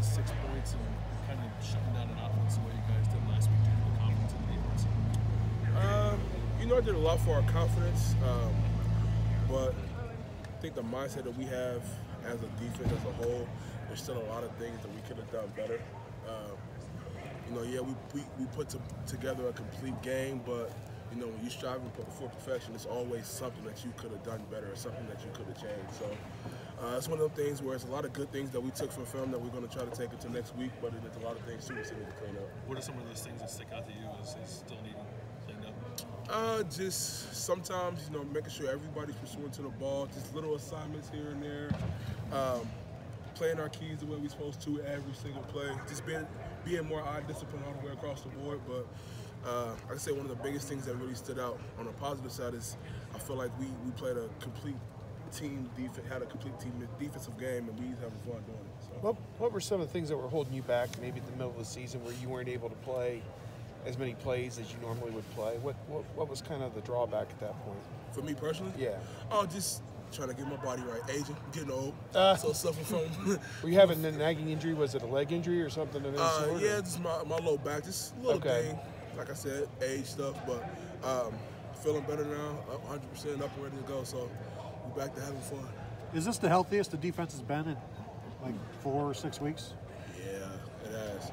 the 6 points and kind of shutting down an offense the way you guys did last week due to the confidence in the defense? I did a lot for our confidence, but I think the mindset that we have as a defense as a whole, there's still a lot of things that we could have done better. We put together a complete game, but when you're striving for perfection, it's always something that you could have done better or something that you could have changed. So it's one of those things where it's a lot of good things that we took from film that we're going to try to take into next week, but there's a lot of things too we still need to clean up. What are some of those things that stick out to you as still needing cleaned up? Just sometimes, making sure everybody's pursuing to the ball, just little assignments here and there, playing our keys the way we're supposed to every single play, just being more eye disciplined all the way across the board. But like I say, one of the biggest things that really stood out on the positive side is I feel like we played a complete team defense, had a complete team defensive game, and we was having fun doing it. So. What were some of the things that were holding you back maybe in the middle of the season where you weren't able to play as many plays as you normally would play? What was kind of the drawback at that point? For me personally? Yeah. Oh, just trying to get my body right. Aging, getting old, so suffering from. Were you having a nagging injury? Was it a leg injury or something of that sort? Yeah, just my low back, just a little thing. Like I said, age stuff, but feeling better now, 100% up and ready to go. So we're back to having fun. Is this the healthiest the defense has been in like 4 or 6 weeks? Yeah, it has.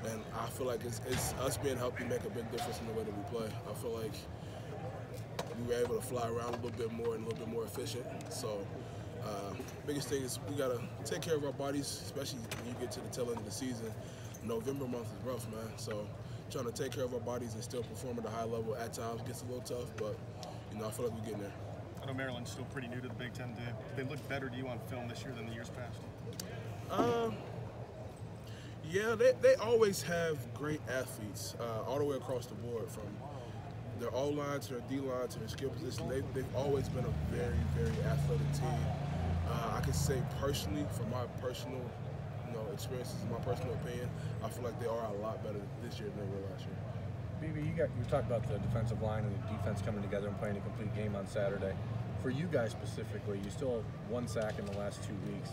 And I feel like it's us being healthy make a big difference in the way that we play. I feel like we were able to fly around a little bit more and a little bit more efficient. So biggest thing is we got to take care of our bodies, especially when you get to the tail end of the season. November month is rough, man. So trying to take care of our bodies and still perform at a high level at times gets a little tough, but I feel like we're getting there. I know Maryland's still pretty new to the Big Ten. Did they look better to you on film this year than the years past? Yeah, they always have great athletes all the way across the board, from their O-line to their D-line to their skill position. They've always been a very, very athletic team. I can say personally, from my personal experiences, in my personal opinion, I feel like they are a lot better this year than they were last year. BB, you talked about the defensive line and the defense coming together and playing a complete game on Saturday. For you guys specifically, you still have 1 sack in the last 2 weeks.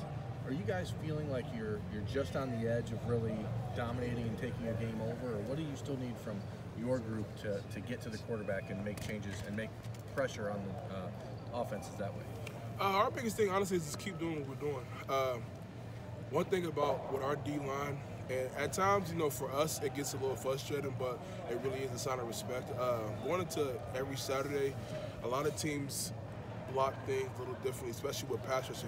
Are you guys feeling like you're just on the edge of really dominating and taking a game over, or what do you still need from your group to get to the quarterback and make changes and make pressure on the offenses that way? Our biggest thing, honestly, is just keep doing what we're doing. One thing about with our D-line, and at times, for us, it gets a little frustrating, but it really is a sign of respect. Going into every Saturday, a lot of teams block things a little differently, especially with pass rush.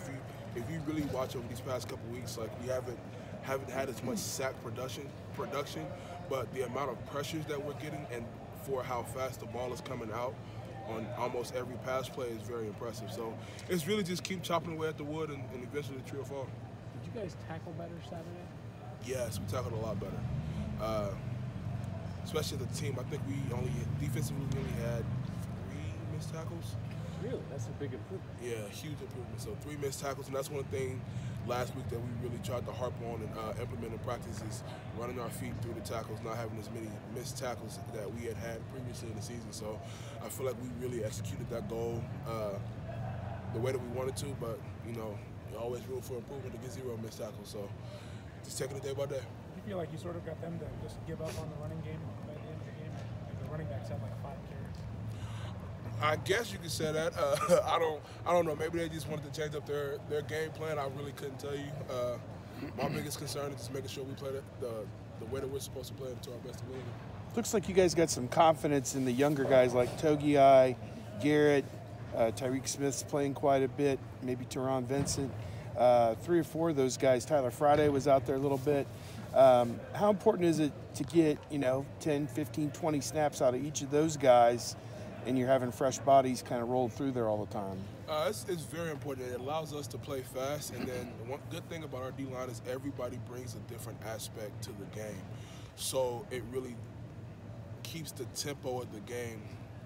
If you really watch over these past couple weeks, like we haven't had as much sack production, but the amount of pressures that we're getting and for how fast the ball is coming out on almost every pass play is very impressive. So it's really just keep chopping away at the wood and eventually the tree will fall. Did you guys tackle better Saturday? Yes, we tackled a lot better. Especially the team, I think we defensively only had 3 missed tackles. Really? That's a big improvement. Yeah, huge improvement. So 3 missed tackles, and that's one thing last week that we really tried to harp on and implement in practice is running our feet through the tackles, not having as many missed tackles that we had previously in the season. So I feel like we really executed that goal the way that we wanted to, but, you always room for improvement to get 0 missed tackles. So just taking it day by day. You feel like you sort of got them to just give up on the running game by the end of the game? Like the running backs had like 5 carries. I guess you could say that. I don't know. Maybe they just wanted to change up their game plan. I really couldn't tell you. My biggest concern is just making sure we play the way that we're supposed to play it to our best ability. Looks like you guys got some confidence in the younger guys like Togiai, Garrett, Tyreek Smith's playing quite a bit, maybe Teron Vincent. 3 or 4 of those guys. Tyler Friday was out there a little bit. How important is it to get 10, 15, 20 snaps out of each of those guys, and you're having fresh bodies kind of roll through there all the time? It's very important. It allows us to play fast, and then one good thing about our D-line is everybody brings a different aspect to the game. So it really keeps the tempo of the game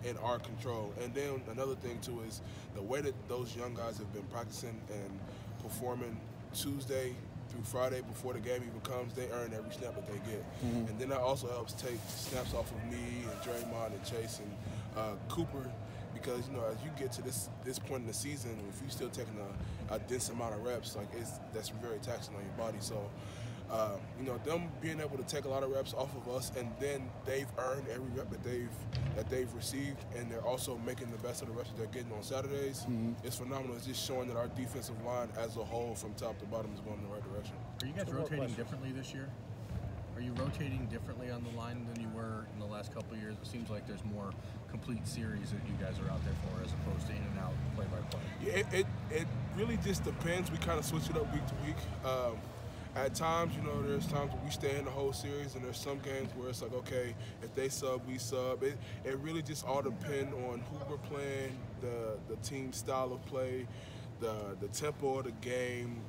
in our control. And then another thing, too, is the way that those young guys have been practicing and performing Tuesday through Friday before the game even comes, they earn every snap that they get. Mm-hmm. And then that also helps take snaps off of me and Draymond and Chase and Cooper, because as you get to this point in the season, if you're still taking a dense amount of reps, that's very taxing on your body. So Them being able to take a lot of reps off of us, and then they've earned every rep that they've received, and they're also making the best of the reps that they're getting on Saturdays. It's phenomenal. It's just showing that our defensive line as a whole, from top to bottom, is going in the right direction. Are you guys rotating differently this year? Are you rotating differently on the line than you were in the last couple of years? It seems like there's more complete series that you guys are out there for, as opposed to in and out, play by play. Yeah, it really just depends. We kind of switch it up week to week. At times, there's times where we stay in the whole series, and there's some games where it's like, okay, if they sub, we sub. It really just all depends on who we're playing, the team style of play, the tempo of the game,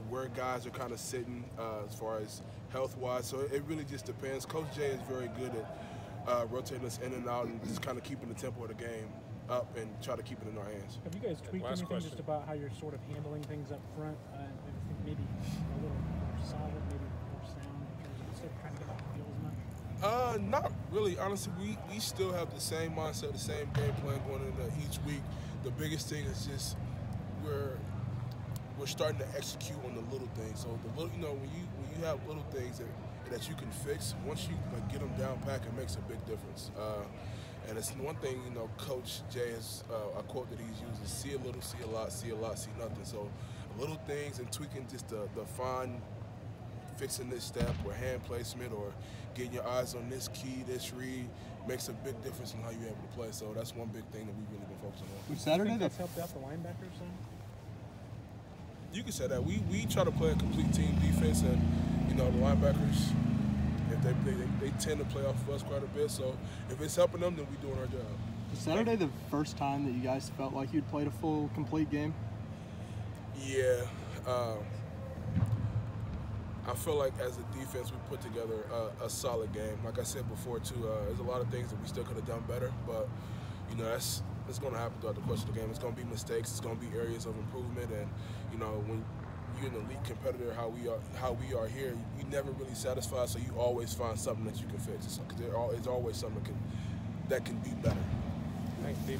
where guys are kind of sitting as far as health-wise. So it really just depends. Coach Jay is very good at rotating us in and out and just kind of keeping the tempo of the game up and try to keep it in our hands. Have you guys tweaked anything just about how you're sort of handling things up front? Maybe a little more solid, maybe more sound, instead of trying to get off the field as much? Not really. Honestly, we still have the same mindset, the same game plan going into each week. The biggest thing is just we're starting to execute on the little things. So the little, when you have little things that you can fix, once you get them down pat, it makes a big difference. And it's one thing, Coach Jay has a quote that he's used is see a little, see a lot, see nothing. So little things and tweaking just the fine, fixing this step or hand placement or getting your eyes on this key, this read, makes a big difference in how you're able to play. So that's one big thing that we've really been focusing on. Saturday, that's helped out the linebackers some? You can say that. We try to play a complete team defense, and the linebackers, if they tend to play off of us quite a bit. So if it's helping them, then we're doing our job. Was Saturday the first time that you guys felt like you'd played a full, complete game? Yeah. I feel like as a defense, we put together a solid game. Like I said before, too, there's a lot of things that we still could have done better, but that's going to happen throughout the course of the game. It's going to be mistakes. It's going to be areas of improvement, and when you're an elite competitor, how we are here, you never really satisfied. So you always find something that you can fix. Because there's always something that can be better. Thanks, Steve.